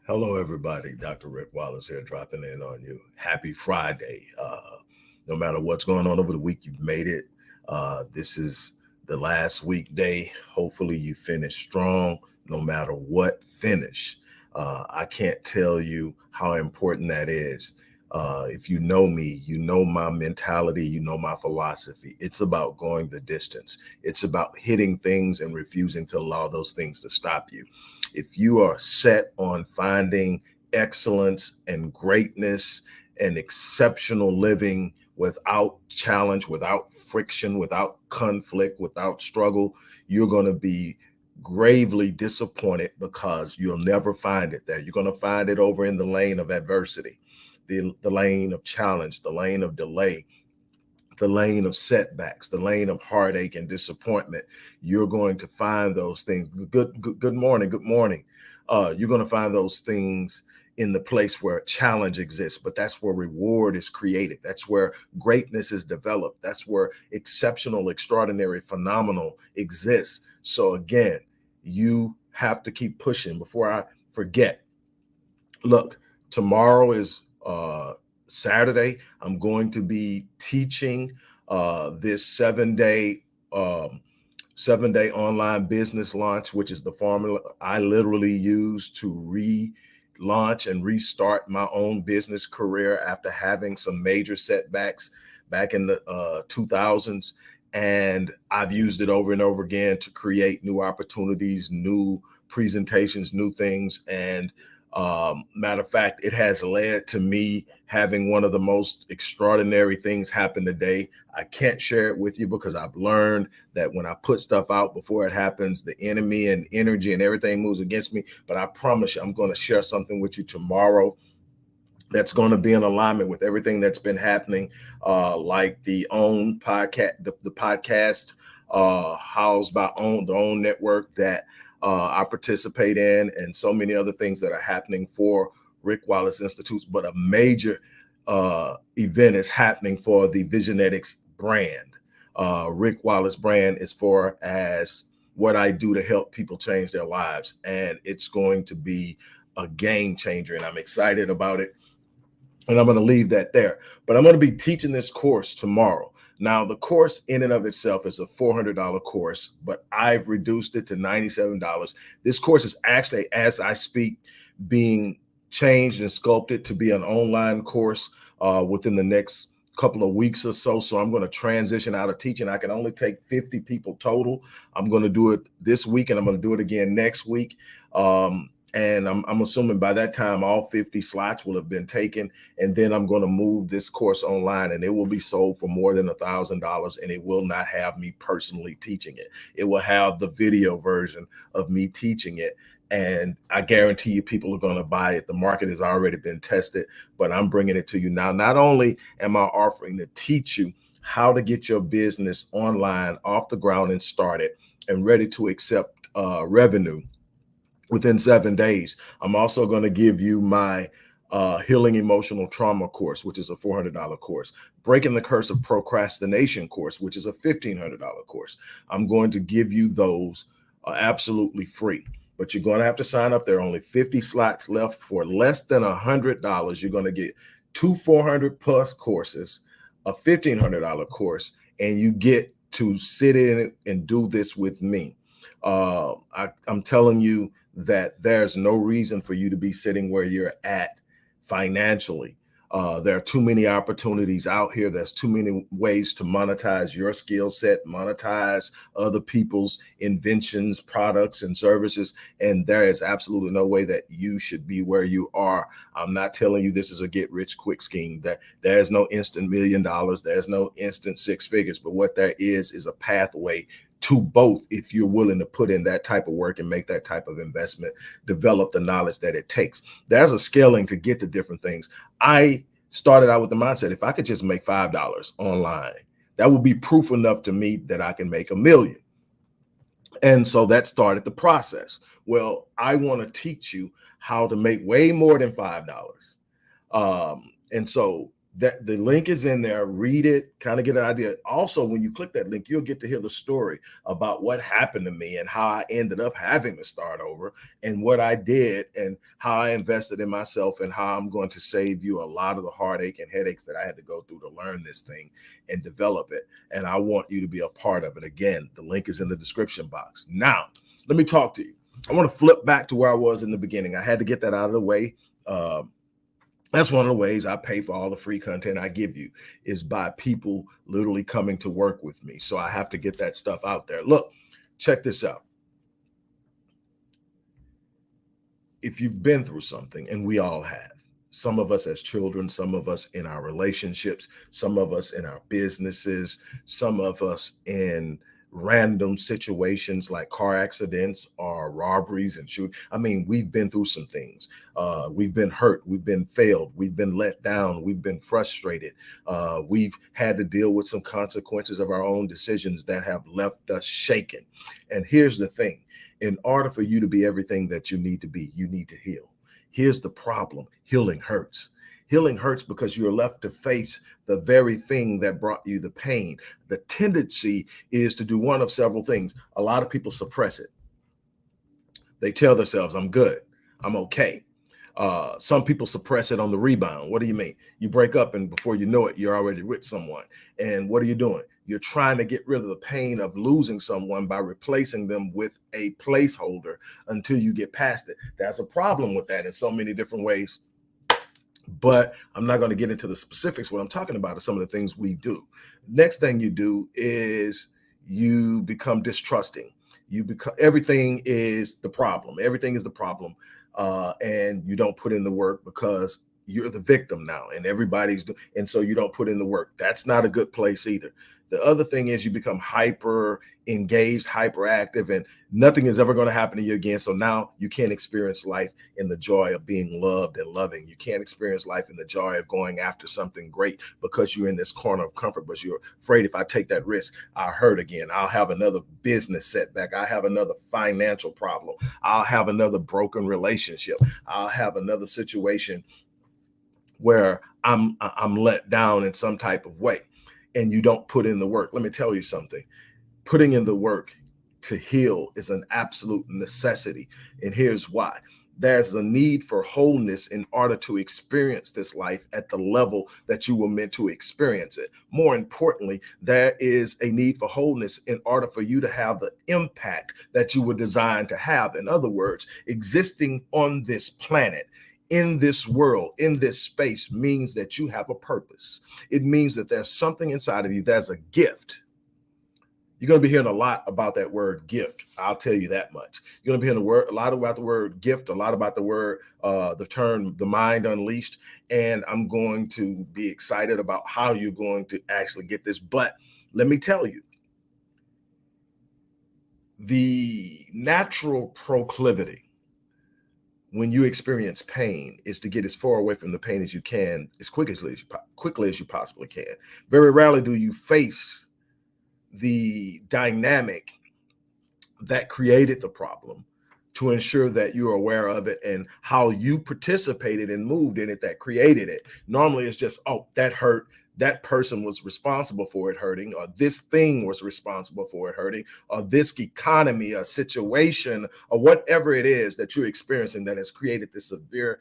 Hello, everybody. Dr. Rick Wallace here, dropping in on you. Happy Friday. No matter what's going on over the week, you've made it. This is the last weekday. Hopefully, you finish strong, no matter what. Finish. I can't tell you how important that is. If you know me, you know my mentality, you know my philosophy. It's about going the distance. It's about hitting things and refusing to allow those things to stop you. If you are set on finding excellence and greatness and exceptional living without challenge, without friction, without conflict, without struggle, you're going to be gravely disappointed because you'll never find it there. You're going to find it over in the lane of adversity, the lane of challenge, the lane of delay, the lane of setbacks, the lane of heartache and disappointment. You're going to find those things. Good morning. Good morning. You're going to find those things in the place where challenge exists, but that's where reward is created. That's where greatness is developed. That's where exceptional, extraordinary, phenomenal exists. So again, you have to keep pushing. Before I forget, look, tomorrow is Saturday. I'm going to be teaching this 7-day online business launch, which is the formula I literally use to relaunch and restart my own business career after having some major setbacks back in the 2000s. And I've used it over and over again to create new opportunities, new presentations, new things. And matter of fact, it has led to me having one of the most extraordinary things happen today. I can't share it with you because I've learned that when I put stuff out before it happens, the enemy and energy and everything moves against me. But I promise you, I'm going to share something with you tomorrow that's going to be in alignment with everything that's been happening, like the own podcast, the podcast housed by the own network that I participate in, and so many other things that are happening for Rick Wallace Institutes. But a major event is happening for the Visionetics brand. Rick Wallace brand is for as what I do to help people change their lives, and it's going to be a game changer, and I'm excited about it. And I'm going to leave that there. But I'm going to be teaching this course tomorrow. Now, the course in and of itself is a $400 course, but I've reduced it to $97. This course is actually, as I speak, being changed and sculpted to be an online course within the next couple of weeks or so. So I'm going to transition out of teaching. I can only take 50 people total. I'm going to do it this week, and I'm going to do it again next week. And I'm assuming by that time, all 50 slots will have been taken. And then I'm going to move this course online, and it will be sold for more than $1,000. And it will not have me personally teaching it. It will have the video version of me teaching it. And I guarantee you people are going to buy it. The market has already been tested, but I'm bringing it to you now. Not only am I offering to teach you how to get your business online, off the ground, and started and ready to accept revenue within 7 days. I'm also going to give you my Healing Emotional Trauma course, which is a $400 course. Breaking the Curse of Procrastination course, which is a $1,500 course. I'm going to give you those absolutely free. But you're going to have to sign up. There are only 50 slots left. For less than $100. You're going to get two 400 plus courses, a $1,500 course, and you get to sit in it and do this with me. I'm telling you that there's no reason for you to be sitting where you're at financially. There are too many opportunities out here. There's too many ways to monetize your skill set, monetize other people's inventions, products, and services. And there is absolutely no way that you should be where you are. I'm not telling you this is a get rich quick scheme. That there's no instant $1 million. There's no instant 6 figures. But what there is a pathway to both if you're willing to put in that type of work and make that type of investment, develop the knowledge that it takes. There's a scaling to get to different things. I started out with the mindset, if I could just make $5 online, that would be proof enough to me that I can make $1 million. And so that started the process. Well, I want to teach you how to make way more than $5. And so That the link is in there. Read it, kind of get an idea. Also, when you click that link, you'll get to hear the story about what happened to me and how I ended up having to start over and what I did and how I invested in myself and how I'm going to save you a lot of the heartache and headaches that I had to go through to learn this thing and develop it. And I want you to be a part of it. Again, the link is in the description box. Now, let me talk to you. I want to flip back to where I was in the beginning. I had to get that out of the way. That's one of the ways I pay for all the free content I give you is by people literally coming to work with me. So I have to get that stuff out there. Look, check this out. If you've been through something, and we all have, some of us as children, some of us in our relationships, some of us in our businesses, some of us in random situations like car accidents or robberies and shoot. I mean, we've been through some things. We've been hurt. We've been failed. We've been let down. We've been frustrated. We've had to deal with some consequences of our own decisions that have left us shaken. And here's the thing. In order for you to be everything that you need to be, you need to heal. Here's the problem. Healing hurts. Healing hurts because you're left to face the very thing that brought you the pain. The tendency is to do one of several things. A lot of people suppress it. They tell themselves, I'm good, I'm okay. Some people suppress it on the rebound. What do you mean? You break up and before you know it, you're already with someone. And what are you doing? You're trying to get rid of the pain of losing someone by replacing them with a placeholder until you get past it. There's a problem with that in so many different ways. But I'm not going to get into the specifics. What I'm talking about is some of the things we do. Next thing you do is you become distrusting. You become everything is the problem. Everything is the problem. And you don't put in the work because you're the victim now and everybody's doing, and so you don't put in the work. That's not a good place either. The other thing is you become hyper engaged, hyperactive, and nothing is ever going to happen to you again. So now you can't experience life in the joy of being loved and loving. You can't experience life in the joy of going after something great because you're in this corner of comfort, but you're afraid if I take that risk, I'll hurt again. I'll have another business setback. I'll have another financial problem. I'll have another broken relationship. I'll have another situation where I'm let down in some type of way. And you don't put in the work. Let me tell you something. Putting in the work to heal is an absolute necessity. And here's why. There's a need for wholeness in order to experience this life at the level that you were meant to experience it. More importantly, there is a need for wholeness in order for you to have the impact that you were designed to have. In other words, existing on this planet, in this world, in this space means that you have a purpose. It means that there's something inside of you. There's a gift. You're going to be hearing a lot about that word gift. I'll tell you that much. You're going to be hearing a lot about the word gift, a lot about the word, the term, the mind unleashed. And I'm going to be excited about how you're going to actually get this. But let me tell you, the natural proclivity when you experience pain is to get as far away from the pain as you can, as quickly as you possibly can. Very rarely do you face the dynamic that created the problem to ensure that you're aware of it and how you participated and moved in it that created it. Normally it's just, oh, that hurt. That person was responsible for it hurting, or this thing was responsible for it hurting, or this economy, or situation, or whatever it is that you're experiencing that has created this severe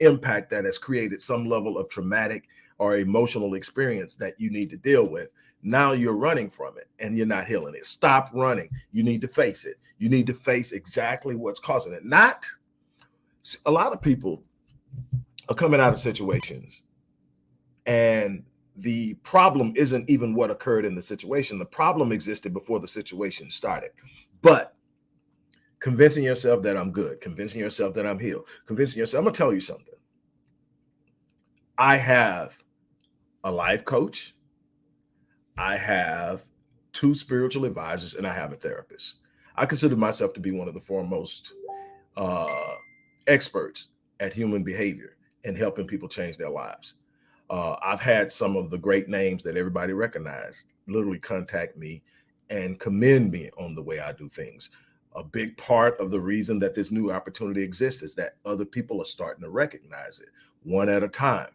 impact that has created some level of traumatic or emotional experience that you need to deal with. Now you're running from it and you're not healing it. Stop running. You need to face it. You need to face exactly what's causing it. Not a lot of people are coming out of situations and the problem isn't even what occurred in the situation. The problem existed before the situation started. But convincing yourself that I'm good, convincing yourself that I'm healed, convincing yourself, I'm going to tell you something. I have a life coach. I have 2 spiritual advisors, and I have a therapist. I consider myself to be one of the foremost experts at human behavior and helping people change their lives. I've had some of the great names that everybody recognizes literally contact me and commend me on the way I do things. A big part of the reason that this new opportunity exists is that other people are starting to recognize it one at a time.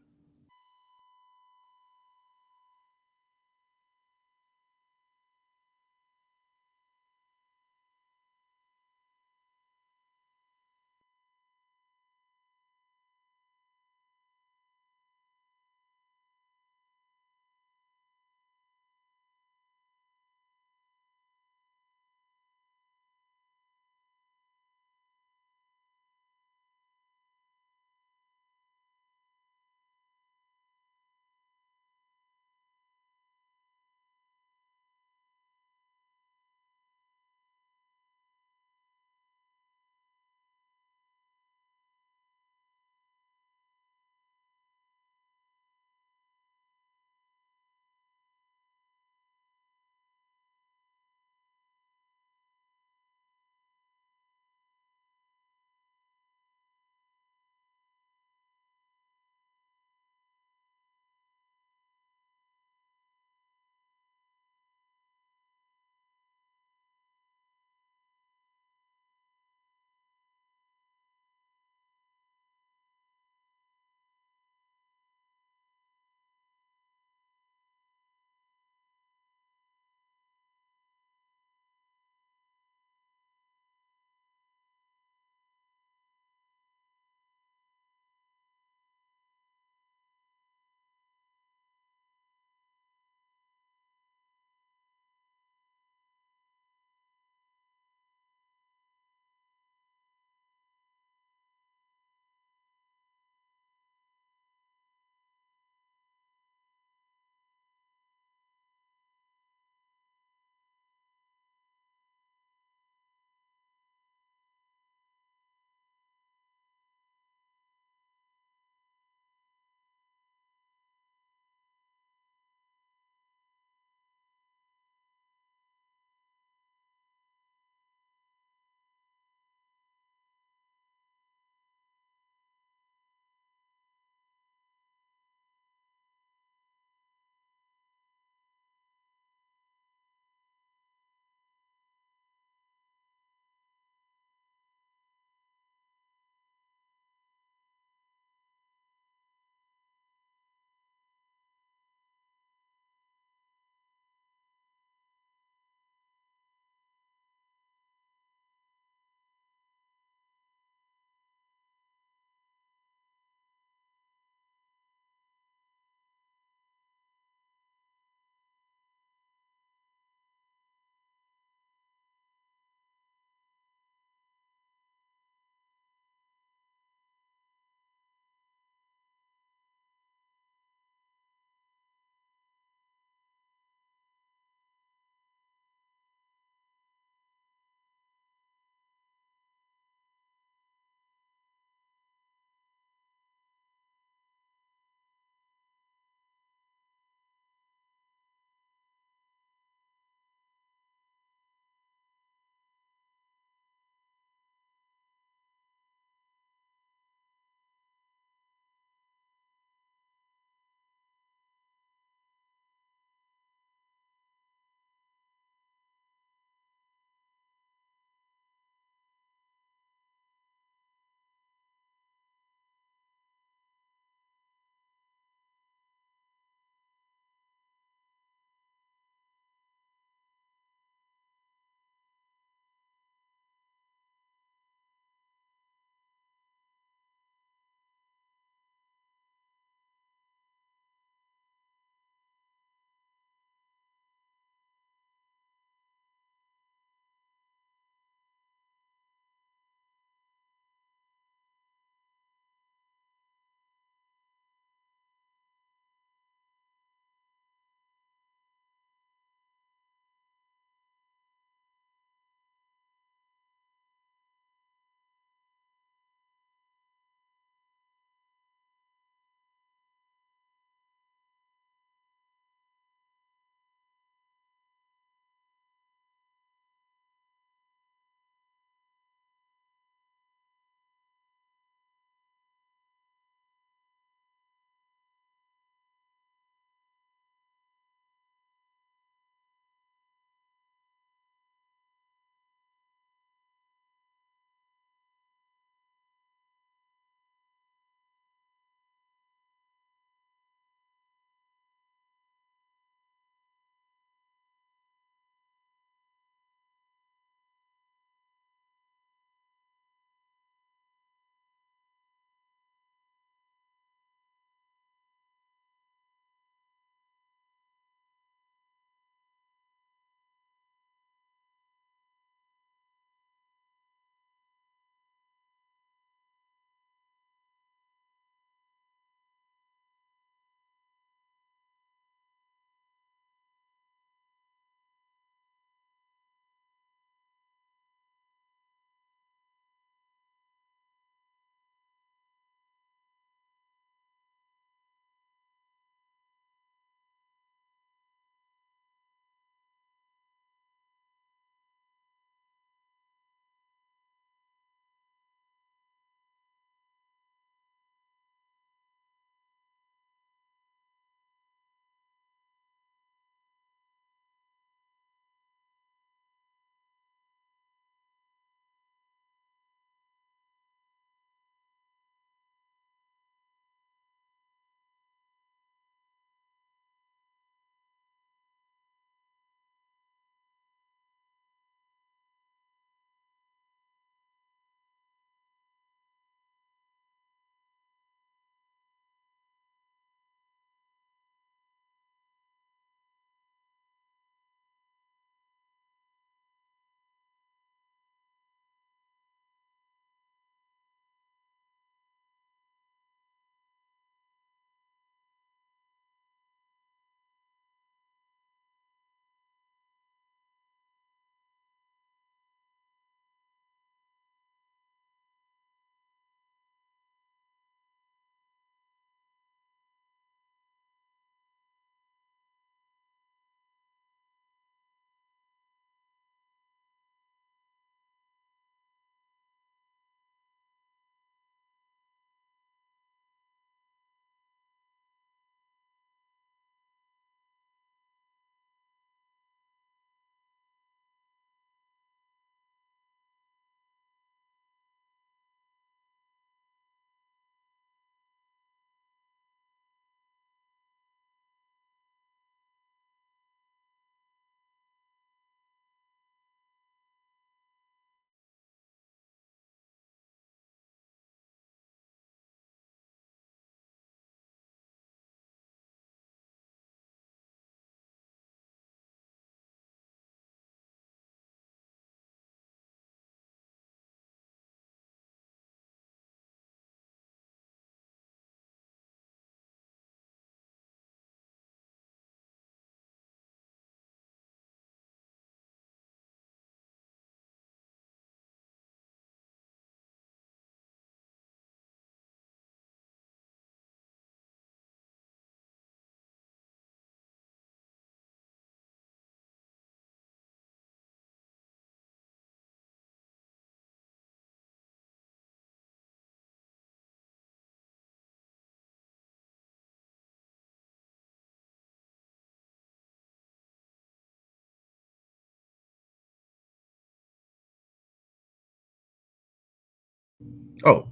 Oh,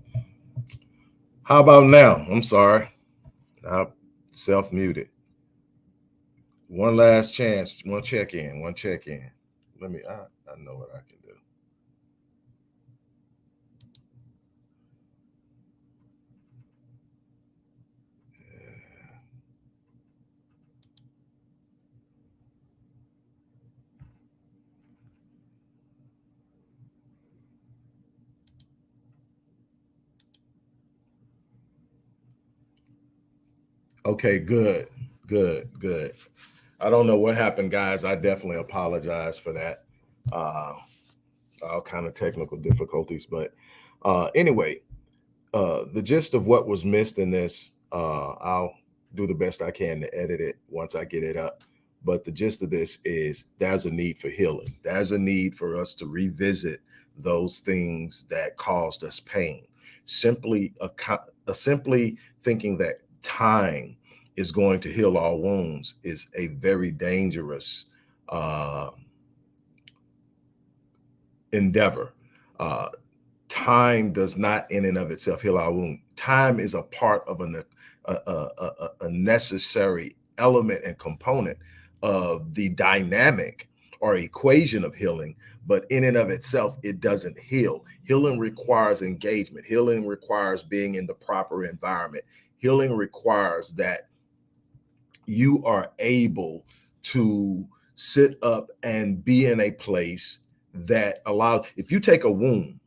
how about now? I'm sorry. I self-muted. One last chance. One check in. One check in. I know what I can do. Okay, good. Good. Good. I don't know what happened, guys. I definitely apologize for that. Uh, all kind of technical difficulties, but anyway, the gist of what was missed in this, I'll do the best I can to edit it once I get it up. But the gist of this is there's a need for healing. There's a need for us to revisit those things that caused us pain. Simply thinking that time is going to heal all wounds is a very dangerous uh, endeavor. Uh, Time does not in and of itself heal our wound. Time is a part of a necessary element and component of the dynamic or equation of healing, but in and of itself, it doesn't heal. Healing requires engagement. Healing requires being in the proper environment. Healing requires that you are able to sit up and be in a place that allows, if you take a wound,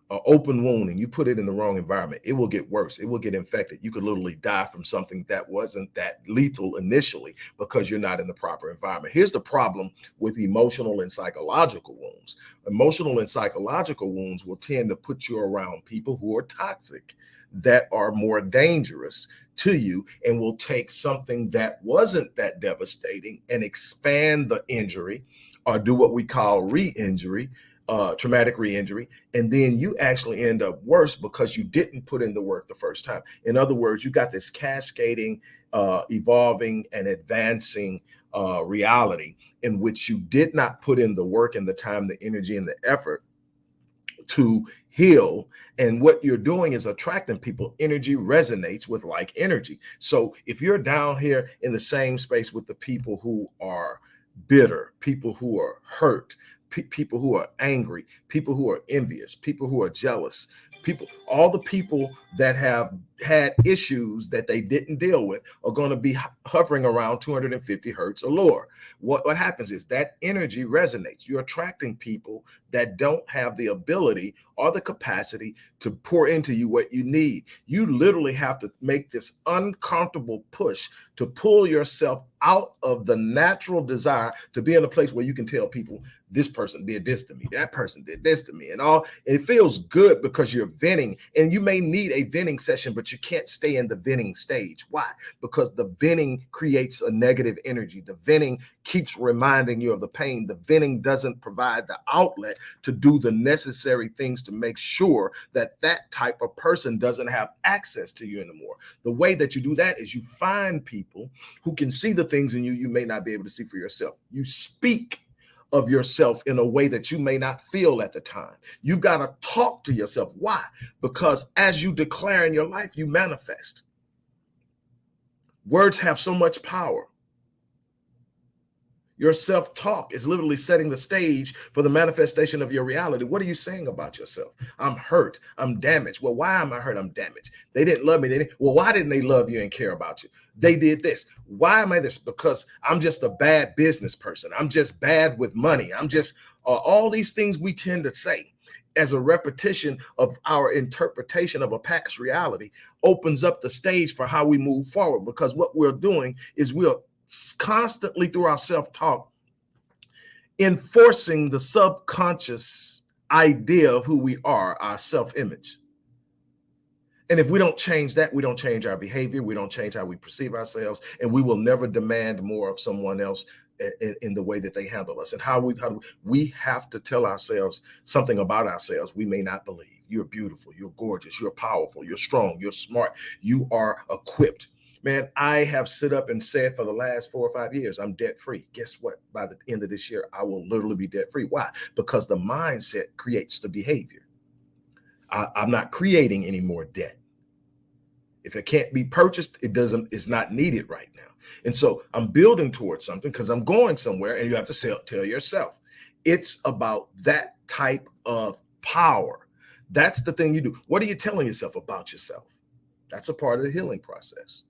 an open wound, and you put it in the wrong environment, it will get worse. It will get infected. You could literally die from something that wasn't that lethal initially because you're not in the proper environment. Here's the problem with emotional and psychological wounds. Emotional and psychological wounds will tend to put you around people who are toxic, that are more dangerous to you, and will take something that wasn't that devastating and expand the injury or do what we call re-injury, traumatic re-injury, and then you actually end up worse because you didn't put in the work the first time. In other words, you got this cascading, evolving, and advancing reality in which you did not put in the work and the time, the energy, and the effort to heal. And what you're doing is attracting people. Energy resonates with like energy. So if you're down here in the same space with the people who are bitter, people who are hurt, people who are angry, people who are envious, people who are jealous, people, all the people that have had issues that they didn't deal with are going to be hovering around 250 hertz or lower. What happens is that energy resonates. You're attracting people that don't have the ability or the capacity to pour into you what you need. You literally have to make this uncomfortable push to pull yourself out of the natural desire to be in a place where you can tell people, this person did this to me, that person did this to me, and all. It feels good because you're venting, and you may need a venting session, but you can't stay in the venting stage. Why? Because the venting creates a negative energy. The venting keeps reminding you of the pain. The venting doesn't provide the outlet to do the necessary things to make sure that that type of person doesn't have access to you anymore. The way that you do that is you find people who can see the things in you you may not be able to see for yourself. You speak of yourself in a way that you may not feel at the time. You've got to talk to yourself. Why? Because as you declare in your life, you manifest. Words have so much power. Your self-talk is literally setting the stage for the manifestation of your reality. What are you saying about yourself? I'm hurt. I'm damaged. Well, why am I hurt? I'm damaged. They didn't love me. Well, why didn't they love you and care about you? They did this. Why am I this? Because I'm just a bad business person. I'm just bad with money. I'm just all these things we tend to say as a repetition of our interpretation of a past reality opens up the stage for how we move forward. Because what we're doing is we're constantly through our self-talk enforcing the subconscious idea of who we are, our self-image. And if we don't change that, we don't change our behavior, we don't change how we perceive ourselves, and we will never demand more of someone else in the way that they handle us. And how we have to tell ourselves something about ourselves we may not believe. You're beautiful, you're gorgeous, you're powerful, you're strong, you're smart, you are equipped. Man, I have sit up and said for the last 4 or 5 years, I'm debt free. Guess what? By the end of this year, I will literally be debt free. Why? Because the mindset creates the behavior. I'm not creating any more debt. If it can't be purchased, it's not needed right now. And so I'm building towards something because I'm going somewhere, and you have to tell yourself it's about that type of power. That's the thing you do. What are you telling yourself about yourself? That's a part of the healing process.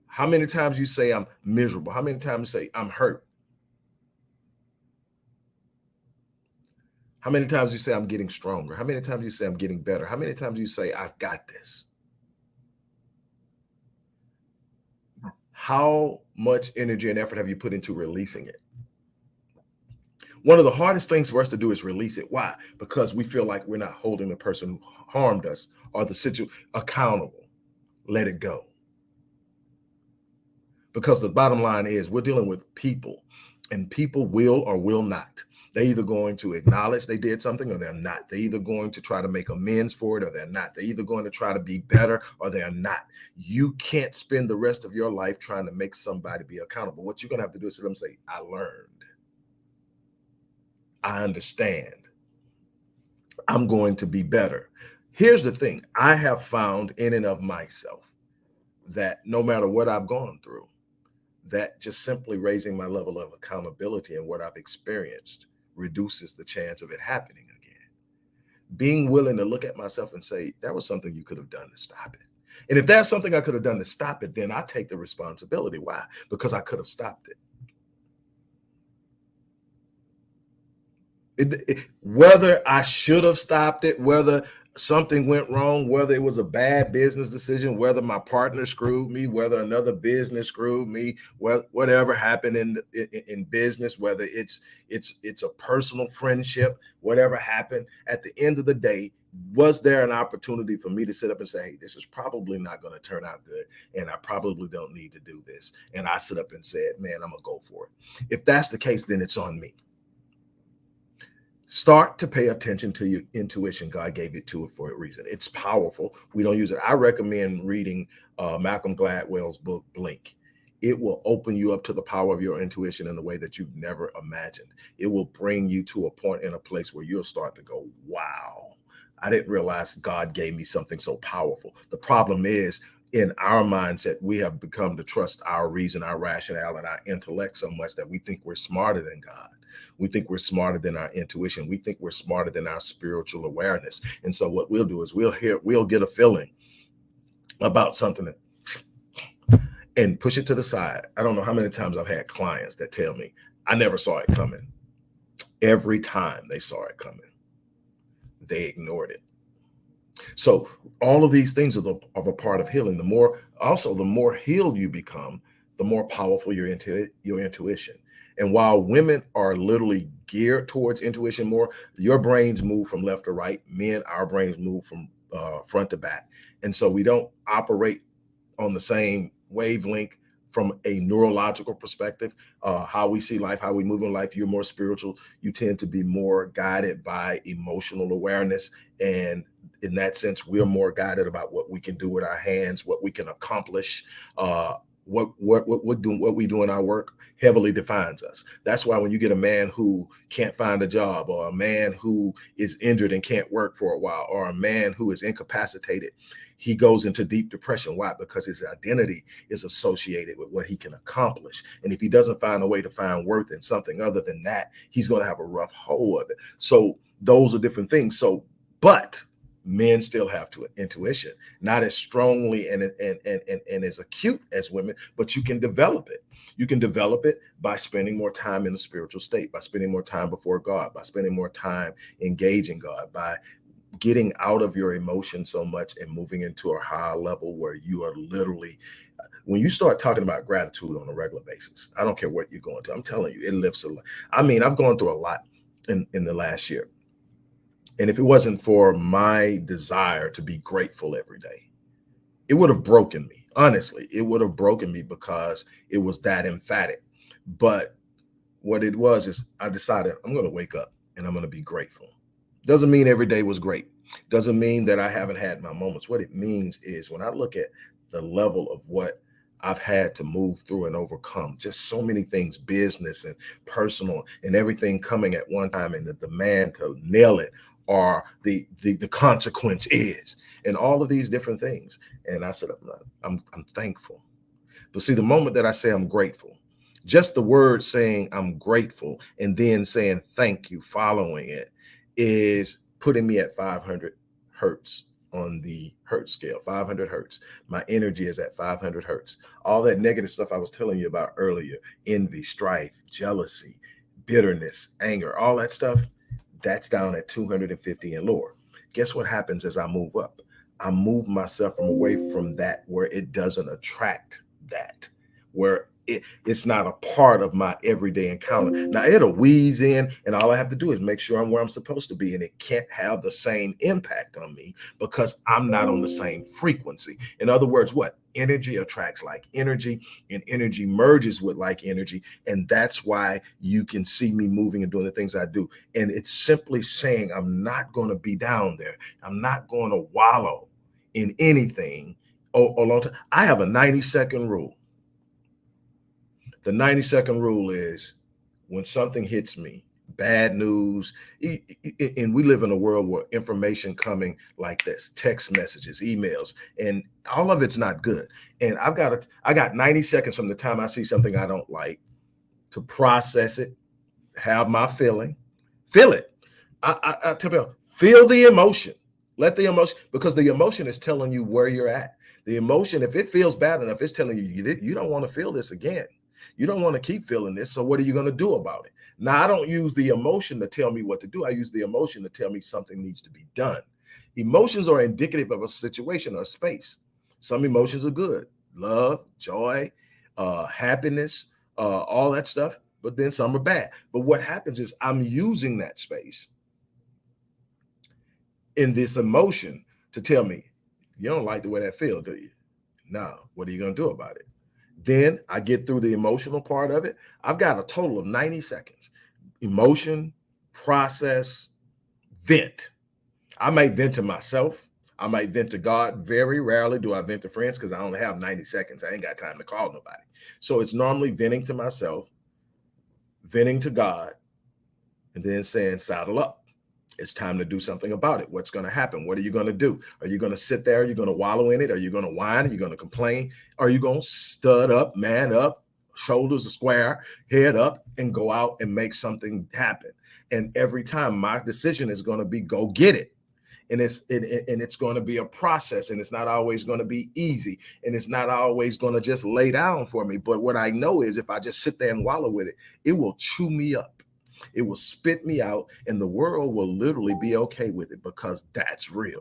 How many times you say I'm miserable? How many times you say I'm hurt? How many times you say I'm getting stronger? How many times you say I'm getting better? How many times you say I've got this? How much energy and effort have you put into releasing it? One of the hardest things for us to do is release it. Why? Because we feel like we're not holding the person who harmed us or the situation accountable. Let it go. Because the bottom line is we're dealing with people, and people will or will not. They're either going to acknowledge they did something or they're not. They're either going to try to make amends for it or they're not. They're either going to try to be better or they're not. You can't spend the rest of your life trying to make somebody be accountable. What you're going to have to do is sit them and say, I learned. I understand. I'm going to be better. Here's the thing I have found in and of myself that no matter what I've gone through, that just simply raising my level of accountability and what I've experienced reduces the chance of it happening again. Being willing to look at myself and say, that was something you could have done to stop it. And if that's something I could have done to stop it, then I take the responsibility. Why? Because I could have stopped it. Whether I should have stopped it, whether something went wrong, whether it was a bad business decision, whether my partner screwed me, whether another business screwed me, whatever happened in business, whether it's a personal friendship, whatever happened, at the end of the day, was there an opportunity for me to sit up and say, hey, this is probably not going to turn out good, and I probably don't need to do this? And I sit up and said, man, I'm gonna go for it. If that's the case, then it's on me. Start to pay attention to your intuition. God gave it to it for a reason. It's powerful. We don't use it. I recommend reading Malcolm Gladwell's book, Blink. It will open you up to the power of your intuition in a way that you've never imagined. It will bring you to a point in a place where you'll start to go, wow, I didn't realize God gave me something so powerful. The problem is, in our mindset, we have become to trust our reason, our rationale, and our intellect so much that we think we're smarter than God. We think we're smarter than our intuition. We think we're smarter than our spiritual awareness. And so what we'll do is we'll get a feeling about something and push it to the side. I don't know how many times I've had clients that tell me, I never saw it coming. Every time they saw it coming, they ignored it. So all of these things are a part of healing. The more healed you become, the more powerful your intuition. And while women are literally geared towards intuition more, your brains move from left to right. Men, our brains move from front to back. And so we don't operate on the same wavelength from a neurological perspective. How we see life, how we move in life. You're more spiritual. You tend to be more guided by emotional awareness. And in that sense, we're more guided about what we can do with our hands, what we can accomplish. What we do in our work heavily defines us. That's why when you get a man who can't find a job, or a man who is injured and can't work for a while, or a man who is incapacitated, he goes into deep depression. Why? Because his identity is associated with what he can accomplish. And if he doesn't find a way to find worth in something other than that, he's going to have a rough hold of it. So those are different things. But men still have intuition, not as strongly and as acute as women, but you can develop it. You can develop it by spending more time in a spiritual state, by spending more time before God, by spending more time engaging God, by getting out of your emotions so much and moving into a higher level where you are literally, when you start talking about gratitude on a regular basis, I don't care what you're going to, I'm telling you, it lifts a lot. I mean, I've gone through a lot in the last year. And if it wasn't for my desire to be grateful every day, it would have broken me. Honestly, it would have broken me because it was that emphatic. But what it was is I decided I'm going to wake up and I'm going to be grateful. Doesn't mean every day was great. Doesn't mean that I haven't had my moments. What it means is when I look at the level of what I've had to move through and overcome, just so many things, business and personal and everything coming at one time, and the demand to nail it or the consequence is, and all of these different things. And I said, I'm thankful. But see, the moment that I say I'm grateful, just the word saying I'm grateful and then saying thank you following it is putting me at 500 hertz on the hertz scale. 500 hertz. My energy is at 500 hertz. All that negative stuff I was telling you about earlier, envy, strife, jealousy, bitterness, anger, all that stuff, that's down at 250 and lower. Guess what happens as I move up? I move myself from away from that where it doesn't attract that, where it's not a part of my everyday encounter. Now it'll wheeze in, and all I have to do is make sure I'm where I'm supposed to be, and it can't have the same impact on me because I'm not on the same frequency. In other words, what? Energy attracts like energy, and energy merges with like energy. And that's why you can see me moving and doing the things I do. And it's simply saying, I'm not going to be down there. I'm not going to wallow in anything a long time. I have a 90-second rule. The 90-second rule is when something hits me, bad news, and we live in a world where information coming like this, text messages, emails, and all of it's not good. And I got 90 seconds from the time I see something I don't like to process it, have my feeling, feel it. I tell people, feel the emotion. Let the emotion, because the emotion is telling you where you're at. The emotion, if it feels bad enough, it's telling you you don't want to feel this again. You don't want to keep feeling this. So what are you going to do about it? Now, I don't use the emotion to tell me what to do. I use the emotion to tell me something needs to be done. Emotions are indicative of a situation or a space. Some emotions are good, love, joy, happiness, all that stuff. But then some are bad. But what happens is I'm using that space in this emotion to tell me, you don't like the way that feels, do you? Now, what are you going to do about it? Then I get through the emotional part of it. I've got a total of 90 seconds. Emotion, process, vent. I might vent to myself. I might vent to God. Very rarely do I vent to friends because I only have 90 seconds. I ain't got time to call nobody. So it's normally venting to myself, venting to God, and then saying, saddle up. It's time to do something about it. What's going to happen? What are you going to do? Are you going to sit there? Are you going to wallow in it? Are you going to whine? Are you going to complain? Are you going to stud up, man up, shoulders square, head up, and go out and make something happen? And every time my decision is going to be go get it. And it's going to be a process, and it's not always going to be easy, and it's not always going to just lay down for me. But what I know is if I just sit there and wallow with it, it will chew me up. It will spit me out, and the world will literally be okay with it because that's real.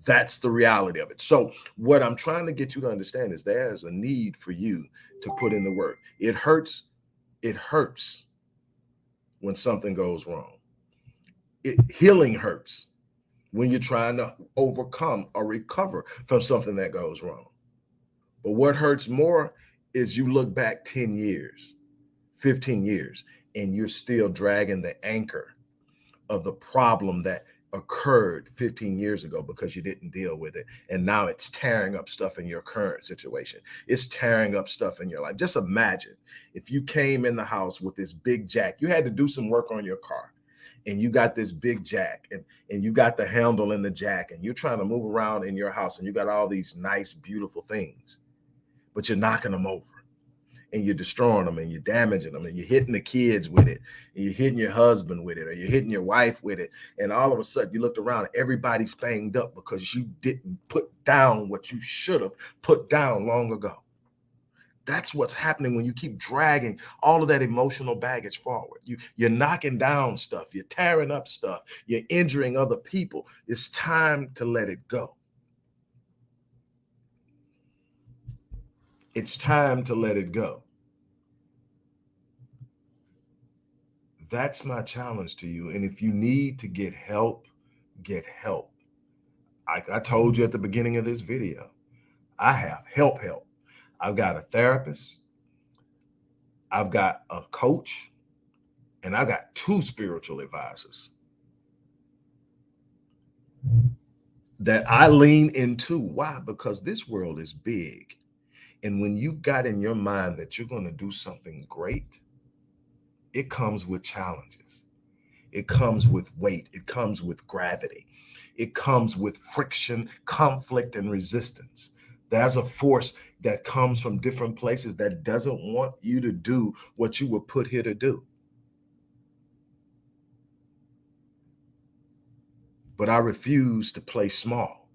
That's the reality of it. So, what I'm trying to get you to understand is there's a need for you to put in the work. It hurts. It hurts when something goes wrong. Healing hurts when you're trying to overcome or recover from something that goes wrong. But what hurts more is you look back 10 years, 15 years, and you're still dragging the anchor of the problem that occurred 15 years ago because you didn't deal with it. And now it's tearing up stuff in your current situation. It's tearing up stuff in your life. Just imagine if you came in the house with this big jack, you had to do some work on your car. And you got this big jack and you got the handle in the jack and you're trying to move around in your house and you got all these nice, beautiful things, but you're knocking them over and you're destroying them and you're damaging them and you're hitting the kids with it and you're hitting your husband with it or you're hitting your wife with it. And all of a sudden you looked around, everybody's banged up because you didn't put down what you should have put down long ago. That's what's happening when you keep dragging all of that emotional baggage forward. You're knocking down stuff, you're tearing up stuff, you're injuring other people. It's time to let it go. It's time to let it go. That's my challenge to you. And if you need to get help, get help. I told you at the beginning of this video, I have help. I've got a therapist, I've got a coach, and I've got 2 spiritual advisors that I lean into. Why? Because this world is big. And when you've got in your mind that you're going to do something great, it comes with challenges. It comes with weight. It comes with gravity. It comes with friction, conflict, and resistance. There's a force that comes from different places that doesn't want you to do what you were put here to do. But I refuse to play small.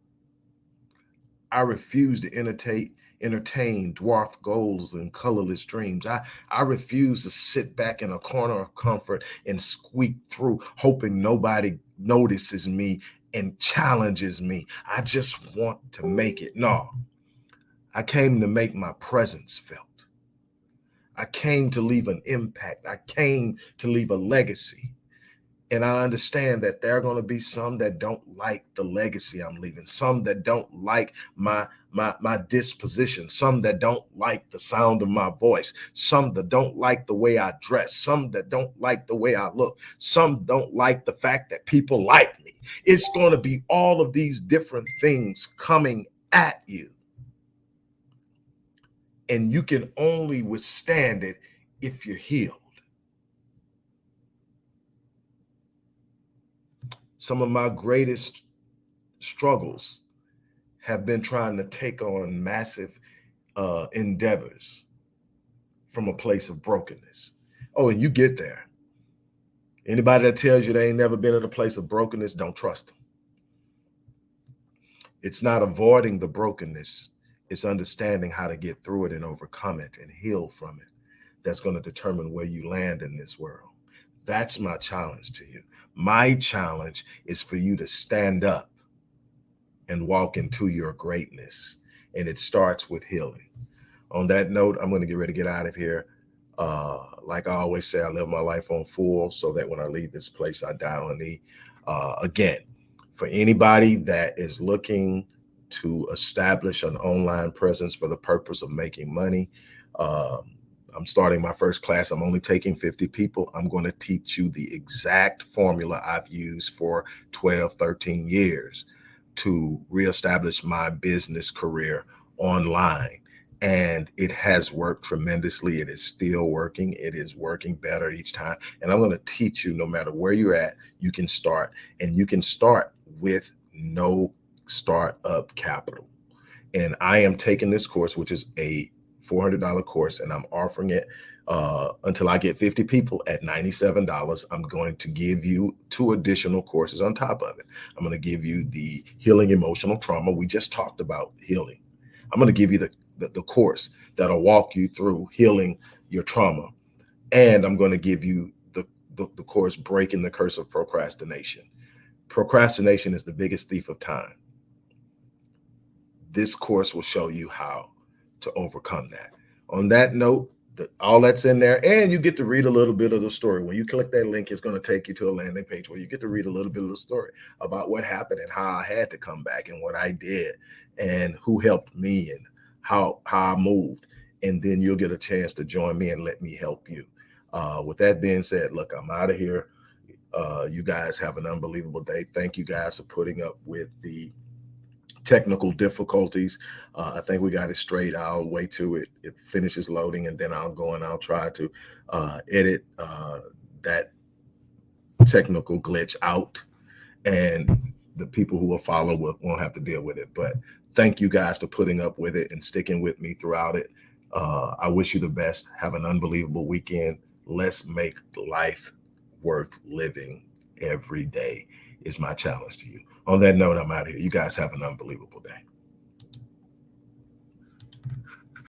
I refuse to entertain dwarf goals and colorless dreams. I refuse to sit back in a corner of comfort and squeak through, hoping nobody notices me and challenges me. I just want to make it. No, I came to make my presence felt. I came to leave an impact. I came to leave a legacy. And I understand that there are going to be some that don't like the legacy I'm leaving, some that don't like my disposition, some that don't like the sound of my voice, some that don't like the way I dress, some that don't like the way I look, some don't like the fact that people like me. It's going to be all of these different things coming at you. And you can only withstand it if you're healed. Some of my greatest struggles have been trying to take on massive endeavors from a place of brokenness. Oh, and you get there. Anybody that tells you they ain't never been at a place of brokenness, don't trust them. It's not avoiding the brokenness. It's understanding how to get through it and overcome it and heal from it. That's going to determine where you land in this world. That's my challenge to you. My challenge is for you to stand up and walk into your greatness. And it starts with healing. On that note, I'm going to get ready to get out of here. Like I always say, I live my life on full so that when I leave this place, I die on E. Again, for anybody that is looking to establish an online presence for the purpose of making money, I'm starting my first class. I'm only taking 50 people. I'm going to teach you the exact formula I've used for 12, 13 years to reestablish my business career online. And it has worked tremendously. It is still working. It is working better each time. And I'm going to teach you, no matter where you're at, you can start. And you can start with no startup capital. And I am taking this course, which is a $400 course, and I'm offering it until I get 50 people at $97. I'm going to give you 2 additional courses on top of it. I'm going to give you the healing emotional trauma. We just talked about healing. I'm going to give you the course that'll walk you through healing your trauma. And I'm going to give you the course, Breaking the Curse of Procrastination. Procrastination is the biggest thief of time. This course will show you how to overcome that. On that note, all that's in there, and you get to read a little bit of the story. When you click that link, it's going to take you to a landing page where you get to read a little bit of the story about what happened and how I had to come back and what I did and who helped me and how I moved. And then you'll get a chance to join me and let me help you. With that being said, look, I'm out of here. You guys have an unbelievable day. Thank you guys for putting up with the technical difficulties. I think we got it straight. I'll wait till it finishes loading, and then I'll go and I'll try to edit that technical glitch out, and the people who will follow won't have to deal with it. But thank you guys for putting up with it and sticking with me throughout it. I wish you the best. Have an unbelievable weekend. Let's make life worth living every day is my challenge to you. On that note, I'm out of here. You guys have an unbelievable day.